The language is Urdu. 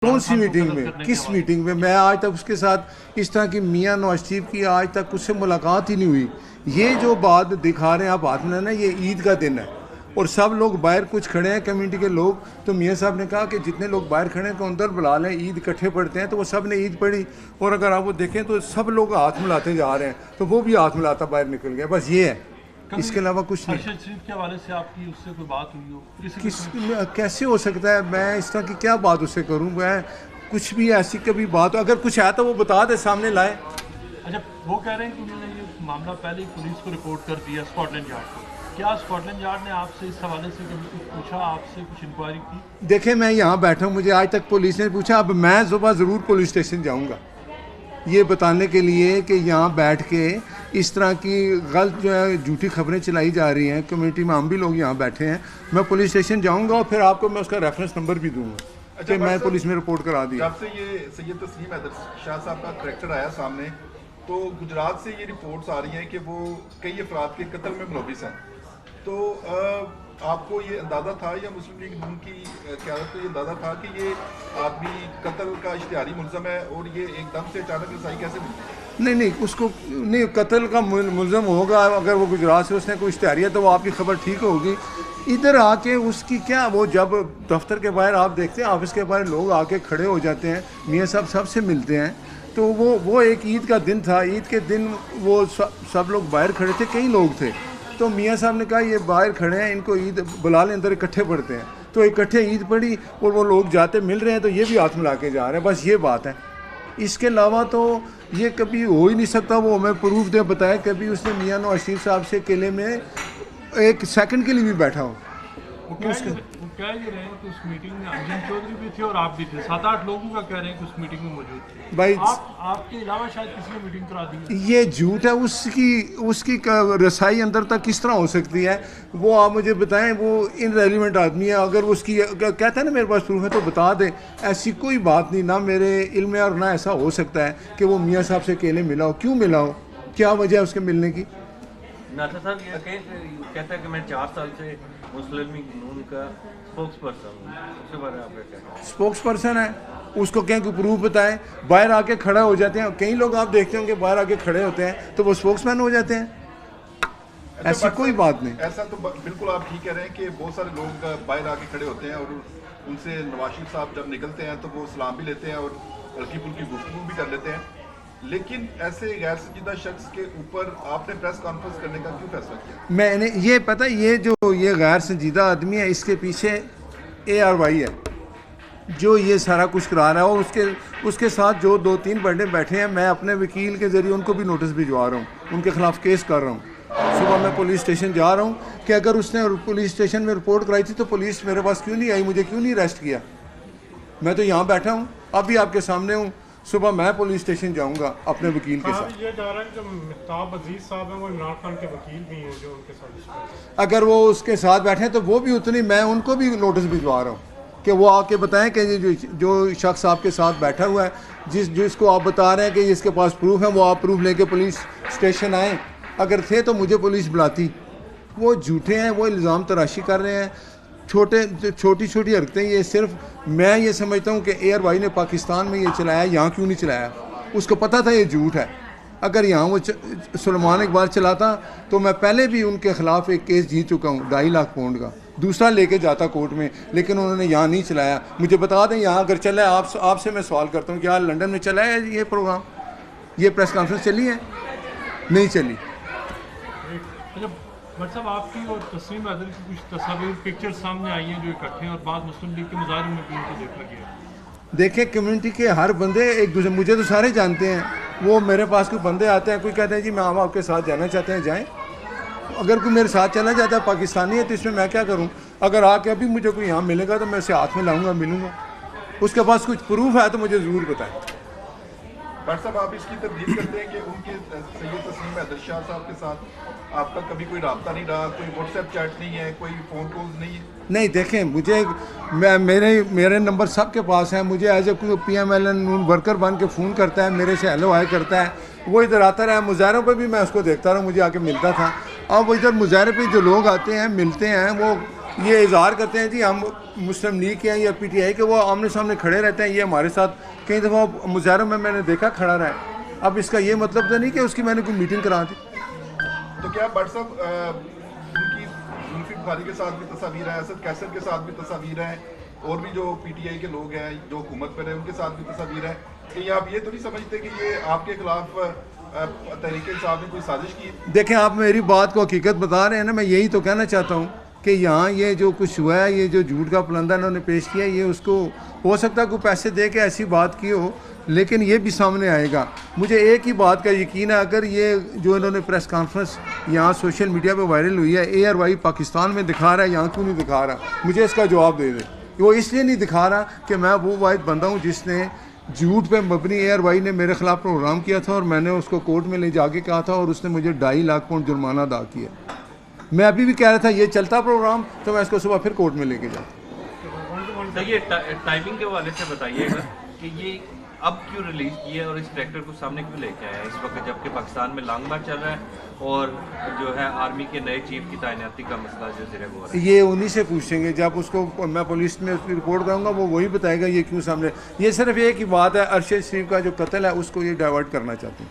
کون سی میٹنگ میں؟ کس میٹنگ میں؟ میں آج تک اس کے ساتھ اس طرح کی میاں نواز شریف کی آج تک اس سے ملاقات ہی نہیں ہوئی. یہ جو بات دکھا رہے ہیں آپ ہاتھ میں نا، یہ عید کا دن ہے اور سب لوگ باہر کچھ کھڑے ہیں کمیونٹی کے لوگ. تو میاں صاحب نے کہا کہ جتنے لوگ باہر کھڑے ہیں تو اندر بلا لیں، عید اکٹھے پڑھتے ہیں. تو وہ سب نے عید پڑھی اور اگر آپ وہ دیکھیں تو سب لوگ ہاتھ ملاتے جا رہے ہیں، تو وہ بھی ہاتھ ملاتا باہر نکل گیا. بس یہ ہے، اس کے علاوہ کچھ نہیں. ارشد شریف کے حوالے سے آپ کی اس سے کوئی بات ہوئی ہو؟ کیسے ہو سکتا ہے؟ میں اس طرح کی کیا بات اس سے کروں؟ میں کچھ بھی ایسی کبھی بات ہو، اگر کچھ ہے تو وہ بتا دے، سامنے لائے. اچھا، وہ کہہ رہے ہیں کہ انہوں نے یہ معاملہ پہلے ہی پولیس کو رپورٹ کر دیا، اسکاٹ لینڈ یارڈ کو. کیا اسکاٹ لینڈ یارڈ نے آپ سے اس حوالے سے کبھی کچھ پوچھا، آپ سے کچھ انکوائری کی؟ دیکھیں، میں یہاں بیٹھا ہوں، مجھے آج تک پولیس نے پوچھا. اب میں صبح ضرور پولیس اسٹیشن جاؤں گا یہ بتانے کے لیے کہ یہاں بیٹھ کے اس طرح کی غلط جو ہے جھوٹی خبریں چلائی جا رہی ہیں کمیونٹی میں. ہم بھی لوگ یہاں بیٹھے ہیں. میں پولیس اسٹیشن جاؤں گا اور پھر آپ کو میں اس کا ریفرنس نمبر بھی دوں گا کہ میں پولیس میں رپورٹ کرا دیا. جب سے یہ سید تسلیم حیدر شاہ صاحب کا کریکٹر آیا سامنے، تو گجرات سے یہ رپورٹس آ رہی ہیں کہ وہ کئی افراد کے قتل میں ملوث ہیں. تو آپ کو یہ اندازہ تھا یا مسلم لیگ نون کی قیادت کو یہ اندازہ تھا کہ یہ آدمی قتل کا اشتہاری ملزم ہے اور یہ ایک دم سے اچانک رسائی کیسے ملی؟ نہیں، اس کو نہیں قتل کا ملزم ہوگا. اگر وہ گجرات سے اس نے کوئی اشتہاریہ تو وہ آپ کی خبر ٹھیک ہوگی. ادھر آ کے اس کی کیا، وہ جب دفتر کے باہر آپ دیکھتے ہیں آفس کے باہر لوگ آ کے کھڑے ہو جاتے ہیں، میاں صاحب سب سے ملتے ہیں. تو وہ ایک عید کا دن تھا. عید کے دن وہ سب لوگ باہر کھڑے تھے، کئی لوگ تھے. تو میاں صاحب نے کہا یہ باہر کھڑے ہیں، ان کو عید بلا لیں، اندر اکٹھے پڑھتے ہیں. تو اکٹھے عید پڑھی اور وہ لوگ جاتے مل رہے ہیں، تو یہ بھی ہاتھ ملا کے جا رہے ہیں. بس یہ بات ہے. اس کے علاوہ تو یہ کبھی ہو ہی نہیں سکتا. وہ ہمیں پروف دے بتائے کبھی اس نے میاں نواز شریف صاحب سے اکیلے میں ایک سیکنڈ کے لیے بھی بیٹھا ہو. وہ کہہ یہ رہے ہیں کہ اس میٹنگ میں انجم چودھری بھی تھے اور آپ بھی تھے. 7-8 لوگوں کا کہہ رہے ہیں کہ اس میٹنگ میں موجود تھے. بھائی آپ کے علاوہ شاید کسی نے میٹنگ کرا دی. یہ جھوٹ ہے. اس کی رسائی اندر تک کس طرح ہو سکتی ہے؟ وہ آپ مجھے بتائیں. وہ ان ریلیونٹ آدمی ہے. اگر اس کی کہتا ہے نا میرے پاس پروف ہے تو بتا دے. ایسی کوئی بات نہیں، نہ میرے علم میں اور نہ ایسا ہو سکتا ہے کہ وہ میاں صاحب سے اکیلے ملا ہو. کیوں ملا ہو؟ کیا وجہ ہے اس کے ملنے کی؟ ناصر صاحب یہ کہتا ہے کہ میں 4 سال سے مسلم لیگ نون کا اسپوکس پرسن ہوں. اس کے بارے میں آپ کا کیا کہنا ہے؟ اسپوکس پرسن ہے، اس کو کہیں کہ پروف بتائیں. باہر آ کے کھڑا ہو جاتے ہیں. کئی لوگ آپ دیکھتے ہوں کہ باہر آ کے کھڑے ہوتے ہیں تو وہ اسپوکس مین ہو جاتے ہیں. ایسی کوئی بات نہیں. ایسا تو بالکل آپ ٹھیک کہہ رہے ہیں کہ بہت سارے لوگ باہر آ کے کھڑے ہوتے ہیں اور ان سے نواز شریف صاحب جب نکلتے ہیں تو وہ سلام بھی لیتے ہیں اور ہلکی پھلکی گفتگو بھی کر لیتے ہیں. لیکن ایسے غیر سنجیدہ شخص کے اوپر آپ نے پریس کانفرنس کرنے کا کیوں فیصلہ کیا؟ میں نے یہ پتہ، یہ غیر سنجیدہ آدمی ہے، اس کے پیچھے ARY ہے جو یہ سارا کچھ کرا رہا ہے. اور اس کے ساتھ جو 2-3 بندے بیٹھے ہیں، میں اپنے وکیل کے ذریعے ان کو بھی نوٹس بھجوا رہا ہوں، ان کے خلاف کیس کر رہا ہوں. صبح میں پولیس اسٹیشن جا رہا ہوں کہ اگر اس نے پولیس اسٹیشن میں رپورٹ کرائی تھی تو پولیس میرے پاس کیوں نہیں آئی، مجھے کیوں نہیں اریسٹ کیا؟ میں تو یہاں بیٹھا ہوں، اب بھی آپ کے سامنے ہوں. صبح میں پولیس اسٹیشن جاؤں گا اپنے وکیل کے ساتھ. یہ جا رہا ہے کہ مہتاب عزیز صاحب ہیں، وہ عمران خان کے وکیل بھی ہیں جو ان کے ساتھ. اگر وہ اس کے ساتھ بیٹھے ہیں تو وہ بھی اتنی، میں ان کو بھی نوٹس بھجوا رہا ہوں کہ وہ آ کے بتائیں کہ جو شخص آپ کے ساتھ بیٹھا ہوا ہے، جس کو آپ بتا رہے ہیں کہ اس کے پاس پروف ہے، وہ آپ پروف لے کے پولیس اسٹیشن آئیں. اگر تھے تو مجھے پولیس بلاتی. وہ جھوٹے ہیں، وہ الزام تراشی کر رہے ہیں. چھوٹی حرکتیں. یہ صرف میں یہ سمجھتا ہوں کہ ARY نے پاکستان میں یہ چلایا، یہاں کیوں نہیں چلایا؟ اس کو پتہ تھا یہ جھوٹ ہے. اگر یہاں وہ سلیمان اقبال چلاتا تو میں پہلے بھی ان کے خلاف ایک کیس جیت چکا ہوں 2.5 لاکھ پاؤنڈ کا، دوسرا لے کے جاتا کورٹ میں. لیکن انہوں نے یہاں نہیں چلایا. مجھے بتا دیں یہاں اگر چلا ہے. آپ سے میں سوال کرتا ہوں، کیا لنڈن میں چلا ہے یہ پروگرام، یہ پریس کانفرنس چلی ہے؟ نہیں چلی. صاحب آپ کی اور تسلیم حیدر کی کچھ تصاویر پکچر سامنے آئی ہیں جو اکٹھے ہیں اور بعض مسلم لیگ کے مظاہروں میں بھی ان کو دیکھا گیا. دیکھیں کمیونٹی کے ہر بندے ایک دوسرے، مجھے تو سارے جانتے ہیں. وہ میرے پاس کوئی بندے آتے ہیں، کوئی کہتے ہیں جی میں آپ کے ساتھ جانا چاہتے ہیں جائیں. اگر کوئی میرے ساتھ چلا جاتا ہے پاکستانی ہے تو اس میں کیا کروں؟ اگر آ کے ابھی مجھے کوئی یہاں ملے گا تو میں اسے ہاتھ میں لاؤں گا، ملوں گا. اس کے پاس کچھ پروف ہے تو مجھے ضرور بتائیں. بٹ صاحب آپ اس کی تردید کرتے ہیں کہ ان کے سید تسلیم حیدر شاہ صاحب کے ساتھ آپ کا کبھی کوئی رابطہ نہیں رہا، کوئی واٹس ایپ چیٹ نہیں ہے، کوئی فون کالز نہیں ہے؟ نہیں دیکھیں، مجھے میرے نمبر سب کے پاس ہیں. مجھے ایز اے PMLN ورکر بن کے فون کرتا ہے، میرے سے ہیلو ہائی کرتا ہے. وہ ادھر آتا رہا. مظاہروں پہ بھی میں اس کو دیکھتا رہا، مجھے آ کے ملتا تھا. اب وہ ادھر مظاہرے پہ جو لوگ آتے ہیں ملتے ہیں، وہ یہ اظہار کرتے ہیں جی ہم مسلم لیگ کے ہیں یا پی ٹی آئی کے، وہ آمنے سامنے کھڑے رہتے ہیں. یہ ہمارے ساتھ کئی دفعہ مظاہروں میں نے دیکھا کھڑا رہا ہے. اب اس کا یہ مطلب تو نہیں کہ اس کی میں نے کوئی میٹنگ کرا دی. تو کیا بٹ صاحب ان کی زلفی بخاری کے ساتھ بھی تصاویر ہیں، اسد کیسر کے ساتھ بھی تصاویر ہیں، اور بھی جو پی ٹی آئی کے لوگ ہیں جو حکومت پر ہیں ان کے ساتھ بھی تصاویر ہیں، کہ آپ یہ تو نہیں سمجھتے کہ یہ آپ کے خلاف تحریک انصاف نے کوئی سازش کی ہے؟ دیکھیں آپ میری بات کو حقیقت بتا رہے ہیں نا، میں یہی تو کہنا چاہتا ہوں کہ یہاں یہ جو کچھ ہوا ہے، یہ جو جھوٹ کا پلندہ انہوں نے پیش کیا، یہ اس کو ہو سکتا ہے کوئی پیسے دے کے ایسی بات کی ہو، لیکن یہ بھی سامنے آئے گا. مجھے ایک ہی بات کا یقین ہے، اگر یہ جو انہوں نے پریس کانفرنس یہاں سوشل میڈیا پہ وائرل ہوئی ہے، اے آر وائی پاکستان میں دکھا رہا ہے، یہاں کیوں نہیں دکھا رہا؟ مجھے اس کا جواب دے دے. وہ اس لیے نہیں دکھا رہا کہ میں وہ واحد بندہ ہوں جس نے جھوٹ پہ مبنی اے آر وائی نے میرے خلاف پروگرام کیا تھا اور میں نے اس کو کورٹ میں لے جا کے کہا تھا اور اس نے مجھے 2.5 لاکھ پاؤنڈ جرمانہ ادا کیا. میں ابھی بھی کہہ رہا تھا یہ چلتا پروگرام تو میں اس کو صبح پھر کورٹ میں لے کے جاتا. تو یہ ٹائمنگ کے حوالے سے بتائیے گا کہ یہ اب کیوں ریلیز کیا ہے اور اس ٹریکٹر کو سامنے کیوں لے کے آیا ہے اس وقت جبکہ پاکستان میں لانگ مارچ چل رہا ہے اور جو ہے آرمی کے نئے چیف کی تعیناتی کا مسئلہ جو زیر غور ہے؟ یہ انہی سے پوچھیں گے جب اس کو میں پولیس میں اس کی رپورٹ کروں گا، وہ وہی بتائے گا یہ کیوں سامنے. یہ صرف ایک ہی بات ہے، ارشد شریف کا جو قتل ہے اس کو یہ ڈائیورٹ کرنا چاہتے ہیں.